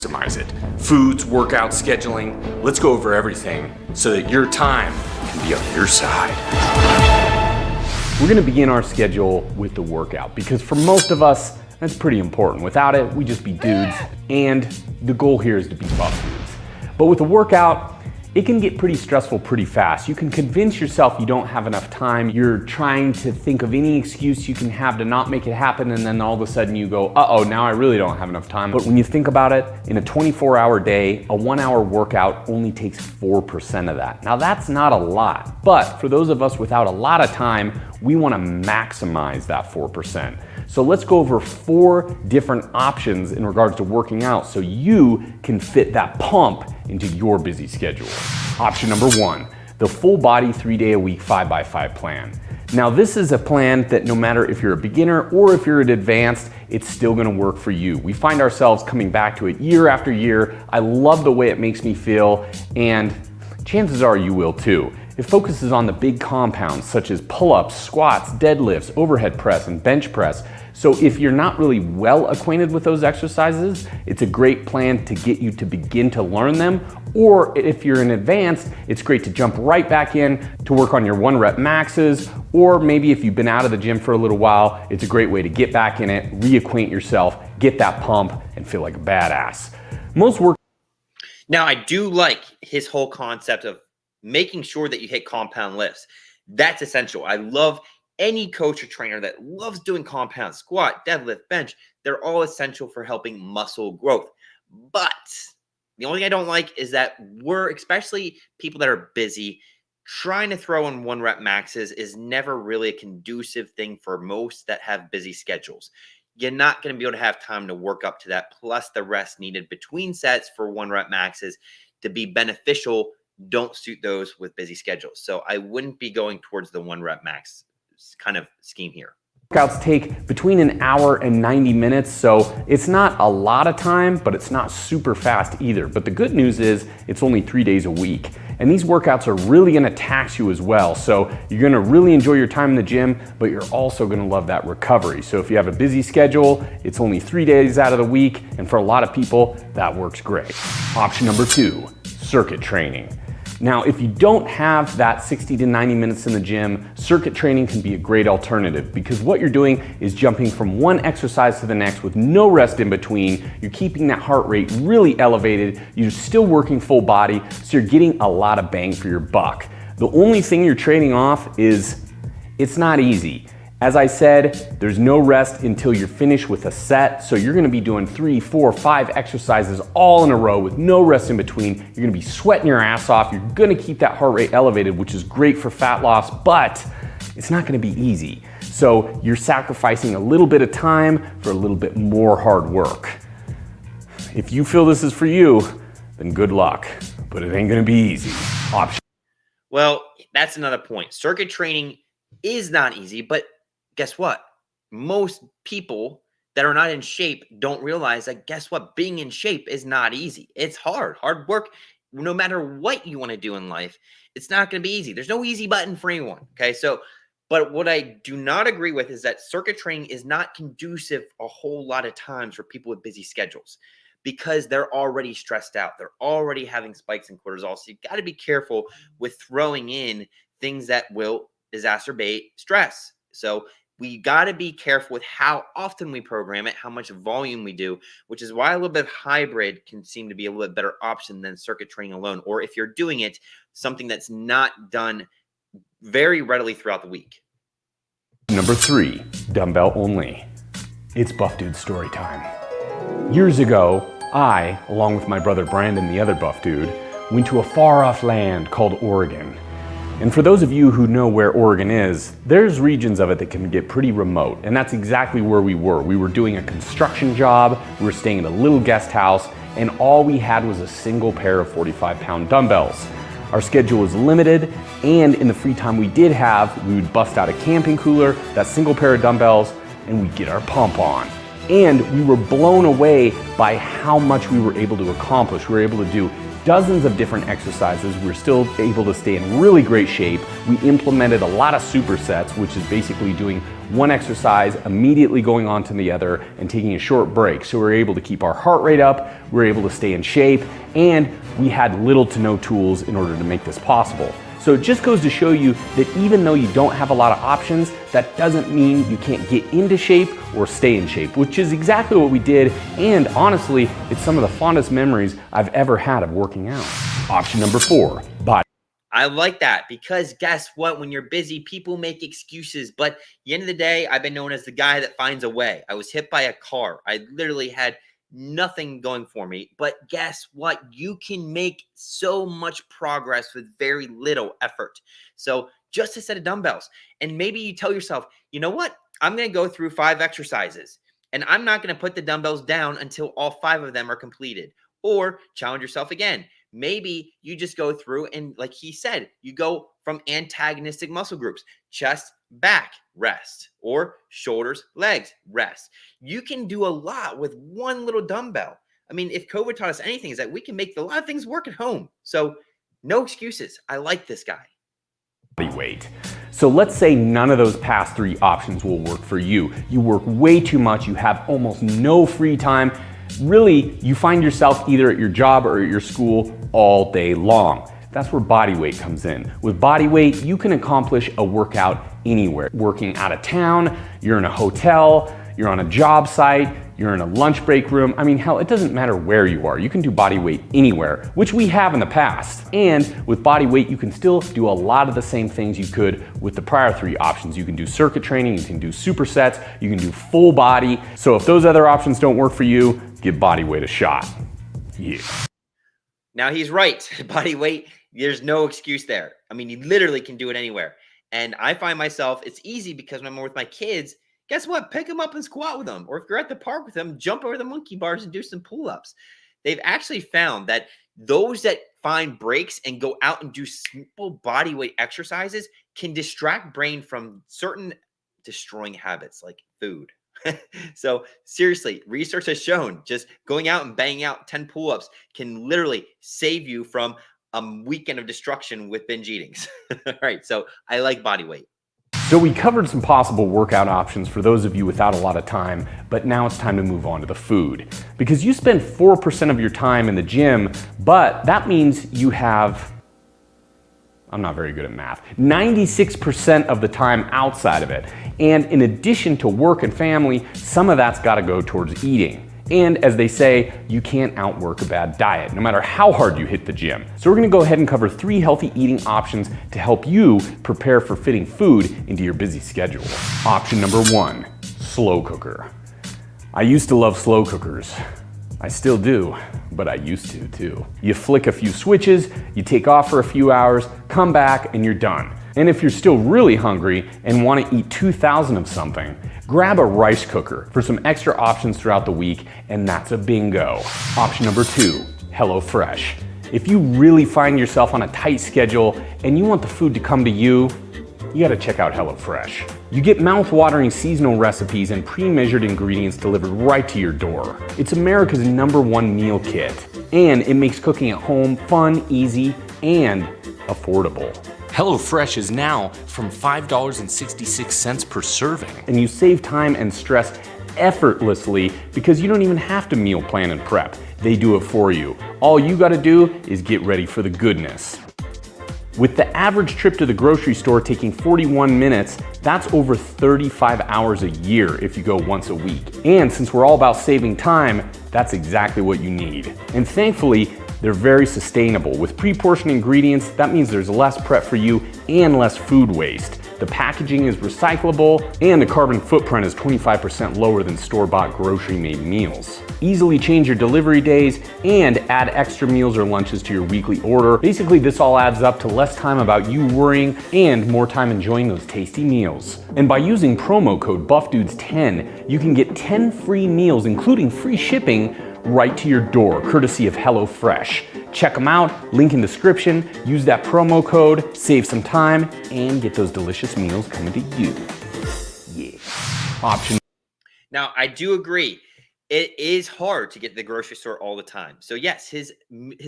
Optimize it. Foods, workout scheduling, let's go over everything so that your time can be on your side. We're gonna begin our schedule with the workout because for most of us, that's pretty important. Without it, we just be dudes, and the goal here is to be buff dudes. But with the workout, it can get pretty stressful pretty fast. You can convince yourself you don't have enough time. You're trying to think of any excuse you can have to not make it happen, and then all of a sudden you go, uh-oh, now I really don't have enough time. But when you think about it, in a 24-hour day, a 1-hour workout only takes 4% of that. Now that's not a lot, but for those of us without a lot of time, we wanna maximize that 4%. So let's go over 4 different options in regards to working out so you can fit that pump into your busy schedule. Option number 1, the full body 3-day-a-week 5x5 plan. Now this is a plan that no matter if you're a beginner or if you're an advanced, it's still gonna work for you. We find ourselves coming back to it year after year. I love the way it makes me feel, and chances are you will too. It focuses on the big compounds such as pull-ups, squats, deadlifts, overhead press, and bench press. So if you're not really well acquainted with those exercises, it's a great plan to get you to begin to learn them. Or if you're in advanced, it's great to jump right back in to work on your 1-rep maxes. Or maybe if you've been out of the gym for a little while, it's a great way to get back in it, reacquaint yourself, get that pump, and feel like a badass. Now, I do like his whole concept of making sure that you hit compound lifts. That's essential. I love any coach or trainer that loves doing compound squat, deadlift, bench. They're all essential for helping muscle growth. But the only thing I don't like is that especially people that are busy, trying to throw in 1-rep maxes is never really a conducive thing for most that have busy schedules. You're not going to be able to have time to work up to that, plus the rest needed between sets for 1-rep maxes to be beneficial don't suit those with busy schedules. So I wouldn't be going towards the 1-rep max kind of scheme here. Workouts take between an hour and 90 minutes, so it's not a lot of time, but it's not super fast either. But the good news is it's only 3 days a week. And these workouts are really gonna tax you as well. So you're gonna really enjoy your time in the gym, but you're also gonna love that recovery. So if you have a busy schedule, it's only 3 days out of the week, and for a lot of people, that works great. Option number 2, circuit training. Now, if you don't have that 60 to 90 minutes in the gym, circuit training can be a great alternative because what you're doing is jumping from one exercise to the next with no rest in between. You're keeping that heart rate really elevated. You're still working full body, so you're getting a lot of bang for your buck. The only thing you're trading off is it's not easy. As I said, there's no rest until you're finished with a set. So you're gonna be doing 3, 4, 5 exercises all in a row with no rest in between. You're gonna be sweating your ass off. You're gonna keep that heart rate elevated, which is great for fat loss, but it's not gonna be easy. So you're sacrificing a little bit of time for a little bit more hard work. If you feel this is for you, then good luck, but it ain't gonna be easy. Well, that's another point. Circuit training is not easy, but guess what? Most people that are not in shape don't realize that, guess what? Being in shape is not easy. It's hard work. No matter what you want to do in life, it's not going to be easy. There's no easy button for anyone. Okay. So, but what I do not agree with is that circuit training is not conducive a whole lot of times for people with busy schedules because they're already stressed out. They're already having spikes in cortisol. So you got to be careful with throwing in things that will exacerbate stress. So we got to be careful with how often we program it, how much volume we do, which is why a little bit of hybrid can seem to be a little bit better option than circuit training alone. Or if you're doing it, something that's not done very readily throughout the week. Number 3, dumbbell only. It's Buff Dude story time. Years ago, I, along with my brother Brandon, the other buff dude, went to a far off land called Oregon. And for those of you who know where Oregon is, there's regions of it that can get pretty remote, and that's exactly where we were. We were doing a construction job, we were staying in a little guest house, and all we had was a single pair of 45-pound dumbbells. Our schedule was limited, and in the free time we did have, we would bust out a camping cooler, that single pair of dumbbells, and we'd get our pump on. And we were blown away by how much we were able to accomplish. We were able to do dozens of different exercises. We're still able to stay in really great shape. We implemented a lot of supersets, which is basically doing one exercise, immediately going on to the other and taking a short break. So we're able to keep our heart rate up, we're able to stay in shape, and we had little to no tools in order to make this possible. So it just goes to show you that even though you don't have a lot of options, that doesn't mean you can't get into shape or stay in shape, which is exactly what we did. And honestly, it's some of the fondest memories I've ever had of working out. Option number 4, body. I like that because guess what? When you're busy, people make excuses. But at the end of the day, I've been known as the guy that finds a way. I was hit by a car. I literally had nothing going for me. But guess what? You can make so much progress with very little effort. So just a set of dumbbells. And maybe you tell yourself, you know what? I'm going to go through 5 exercises and I'm not going to put the dumbbells down until all 5 of them are completed. Or challenge yourself again. Maybe you just go through and, like he said, you go from antagonistic muscle groups, chest, back, rest, or shoulders, legs, rest. You can do a lot with one little dumbbell. I mean, if COVID taught us anything, is that we can make a lot of things work at home. So no excuses. I like this guy. Body weight. So let's say none of those past 3 options will work for you. You work way too much. You have almost no free time. Really, you find yourself either at your job or at your school all day long. That's where body weight comes in. With body weight, you can accomplish a workout anywhere. Working out of town, you're in a hotel, you're on a job site, you're in a lunch break room. I mean, hell, it doesn't matter where you are. You can do body weight anywhere, which we have in the past. And with body weight, you can still do a lot of the same things you could with the prior 3 options. You can do circuit training, you can do supersets, you can do full body. So if those other options don't work for you, give body weight a shot. Yeah. Now he's right. Body weight, there's no excuse there. I mean, you literally can do it anywhere. And I find myself, it's easy because when I'm with my kids, guess what? Pick them up and squat with them. Or if you're at the park with them, jump over the monkey bars and do some pull-ups. They've actually found that those that find breaks and go out and do simple body weight exercises can distract brain from certain destroying habits like food. So seriously, research has shown just going out and banging out 10 pull-ups can literally save you from a weekend of destruction with binge eatings. All right, so I like body weight. So we covered some possible workout options for those of you without a lot of time, but now it's time to move on to the food. Because you spend 4% of your time in the gym, but that means you have, I'm not very good at math, 96% of the time outside of it. And in addition to work and family, some of that's gotta go towards eating. And as they say, you can't outwork a bad diet, no matter how hard you hit the gym. So we're gonna go ahead and cover 3 healthy eating options to help you prepare for fitting food into your busy schedule. Option number 1, slow cooker. I used to love slow cookers. I still do, but I used to too. You flick a few switches, you take off for a few hours, come back, and you're done. And if you're still really hungry and want to eat 2,000 of something, grab a rice cooker for some extra options throughout the week, and that's a bingo. Option number 2, HelloFresh. If you really find yourself on a tight schedule and you want the food to come to you, you gotta check out HelloFresh. You get mouth-watering seasonal recipes and pre-measured ingredients delivered right to your door. It's America's #1 meal kit, and it makes cooking at home fun, easy, and affordable. HelloFresh is now from $5.66 per serving. And you save time and stress effortlessly because you don't even have to meal plan and prep. They do it for you. All you gotta do is get ready for the goodness. With the average trip to the grocery store taking 41 minutes, that's over 35 hours a year if you go once a week. And since we're all about saving time, that's exactly what you need. And thankfully, they're very sustainable. With pre-portioned ingredients, that means there's less prep for you and less food waste. The packaging is recyclable, and the carbon footprint is 25% lower than store-bought grocery-made meals. Easily change your delivery days and add extra meals or lunches to your weekly order. Basically, this all adds up to less time about you worrying and more time enjoying those tasty meals. And by using promo code BuffDudes10, you can get 10 free meals, including free shipping, right to your door, courtesy of HelloFresh. Check them out, link in description, use that promo code, save some time, and get those delicious meals coming to you. Yeah. Option. Now, I do agree. it is hard to get to the grocery store all the time. So yes, his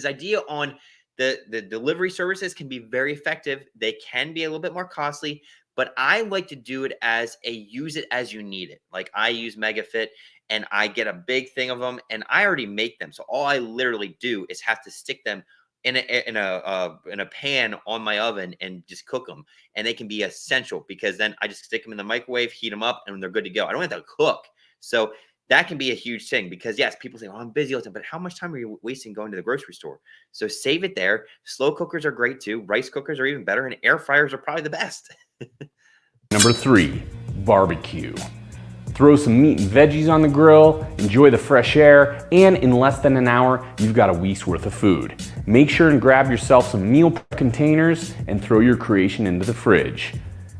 idea on the delivery services can be very effective. They can be a little bit more costly, but I like to do it as a use it as you need it. Like I use MegaFit and I get a big thing of them and I already make them. So all I literally do is have to stick them in a pan on my oven and just cook them. And they can be essential because then I just stick them in the microwave, heat them up, and they're good to go. I don't have to cook. So that can be a huge thing because yes, people say, oh, I'm busy all the time, but how much time are you wasting going to the grocery store? So save it there. Slow cookers are great too. Rice cookers are even better and air fryers are probably the best. Number 3, barbecue. Throw some meat and veggies on the grill, enjoy the fresh air, and in less than an hour, you've got a week's worth of food. Make sure and grab yourself some meal prep containers and throw your creation into the fridge.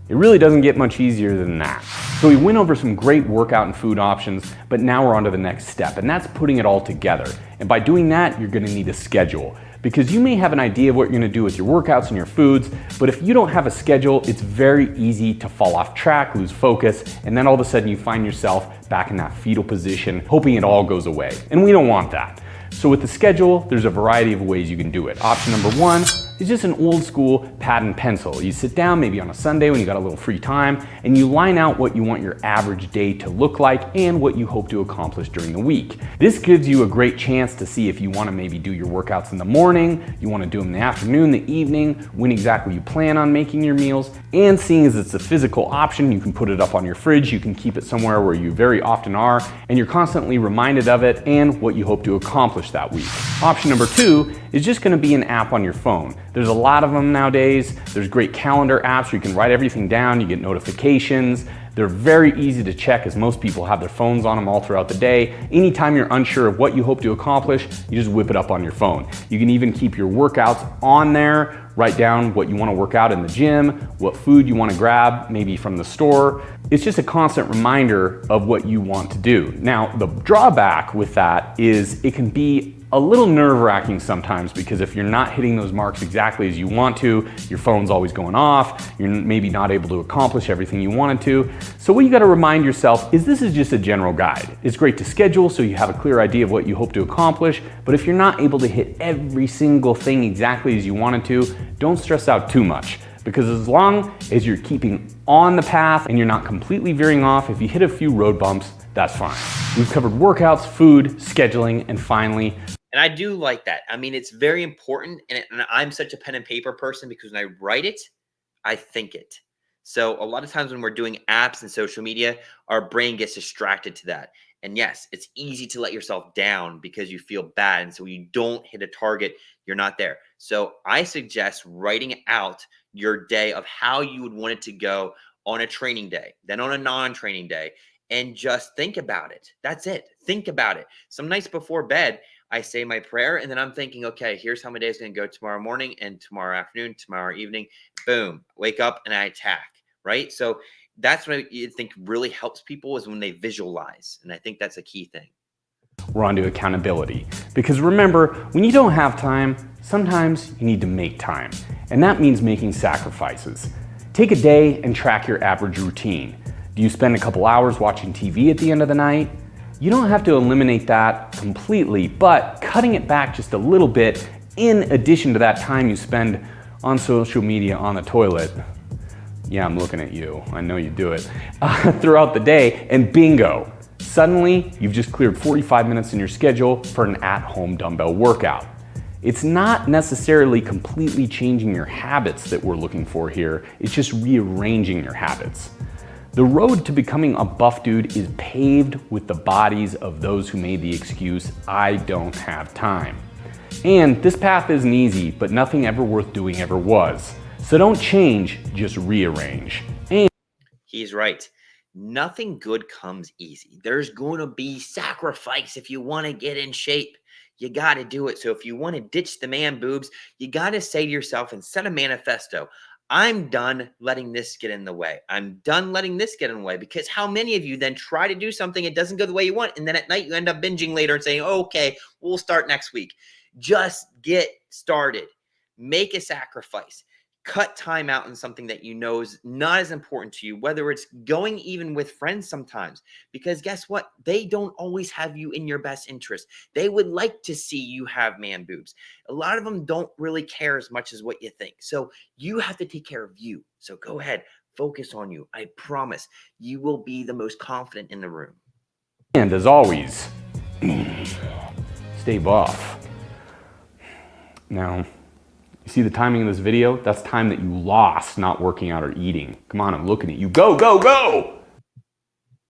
It really doesn't get much easier than that. So we went over some great workout and food options, but now we're on to the next step, and that's putting it all together. And by doing that, you're gonna need a schedule. Because you may have an idea of what you're gonna do with your workouts and your foods, but if you don't have a schedule, it's very easy to fall off track, lose focus, and then all of a sudden you find yourself back in that fetal position, hoping it all goes away. And we don't want that. So with the schedule, there's a variety of ways you can do it. Option number 1 is just an old school pad and pencil. You sit down maybe on a Sunday when you got a little free time and you line out what you want your average day to look like and what you hope to accomplish during the week. This gives you a great chance to see if you want to maybe do your workouts in the morning, you want to do them in the afternoon, the evening, when exactly you plan on making your meals. And seeing as it's a physical option, you can put it up on your fridge, you can keep it somewhere where you very often are, and you're constantly reminded of it and what you hope to accomplish that week. Option number 2 is just going to be an app on your phone. There's a lot of them nowadays. There's great calendar apps where you can write everything down, you get notifications. They're very easy to check as most people have their phones on them all throughout the day. Anytime you're unsure of what you hope to accomplish, you just whip it up on your phone. You can even keep your workouts on there, write down what you want to work out in the gym, what food you want to grab, maybe from the store. It's just a constant reminder of what you want to do. Now, the drawback with that is it can be a little nerve-wracking sometimes because if you're not hitting those marks exactly as you want to, your phone's always going off, you're maybe not able to accomplish everything you wanted to. So what you gotta remind yourself is this is just a general guide. It's great to schedule so you have a clear idea of what you hope to accomplish, but if you're not able to hit every single thing exactly as you wanted to, don't stress out too much. Because as long as you're keeping on the path and you're not completely veering off, if you hit a few road bumps, that's fine. We've covered workouts, food, scheduling, and finally, and I do like that. I mean, it's very important. And I'm such a pen and paper person because when I write it, I think it. So a lot of times when we're doing apps and social media, our brain gets distracted to that. And yes, it's easy to let yourself down because you feel bad. And so when you don't hit a target, you're not there. So I suggest writing out your day of how you would want it to go on a training day, then on a non-training day, and just think about it. That's it. Think about it. Some nights before bed, I say my prayer and then I'm thinking, okay, here's how my day is going to go tomorrow morning and tomorrow afternoon, tomorrow evening. Boom, wake up and I attack, right? So that's what I think really helps people is when they visualize. And I think that's a key thing. we're on to accountability. Because remember, when you don't have time, sometimes you need to make time. And that means making sacrifices. Take a day and track your average routine. Do you spend a couple hours watching TV at the end of the night? You don't have to eliminate that completely, but cutting it back just a little bit in addition to that time you spend on social media on the toilet. Yeah, I'm looking at you. I know you do it. Throughout the day, and bingo, suddenly you've just cleared 45 minutes in your schedule for an at-home dumbbell workout. It's not necessarily completely changing your habits that we're looking for here. It's just rearranging your habits. The road to becoming a buff dude is paved with the bodies of those who made the excuse, I don't have time. And this path isn't easy, but nothing ever worth doing ever was. So don't change, just rearrange. And he's right. Nothing good comes easy. There's going to be sacrifice if you want to get in shape. You got to do it. So if you want to ditch the man boobs, you got to say to yourself and set a manifesto. I'm done letting this get in the way. I'm done letting this get in the way, because how many of you then try to do something, it doesn't go the way you want, and then at night you end up binging later and saying, oh, okay, we'll start next week. Just get started. Make a sacrifice. cut time out in something that you know is not as important to you, whether it's going even with friends sometimes, because guess what? They don't always have you in your best interest. They would like to see you have man boobs. A lot of them don't really care as much as what you think. So you have to take care of you. So go ahead, focus on you. I promise you will be the most confident in the room. And as always, stay buff. Now, you see the timing of this video? That's time that you lost not working out or eating. Come on, I'm looking at you. Go, go, go!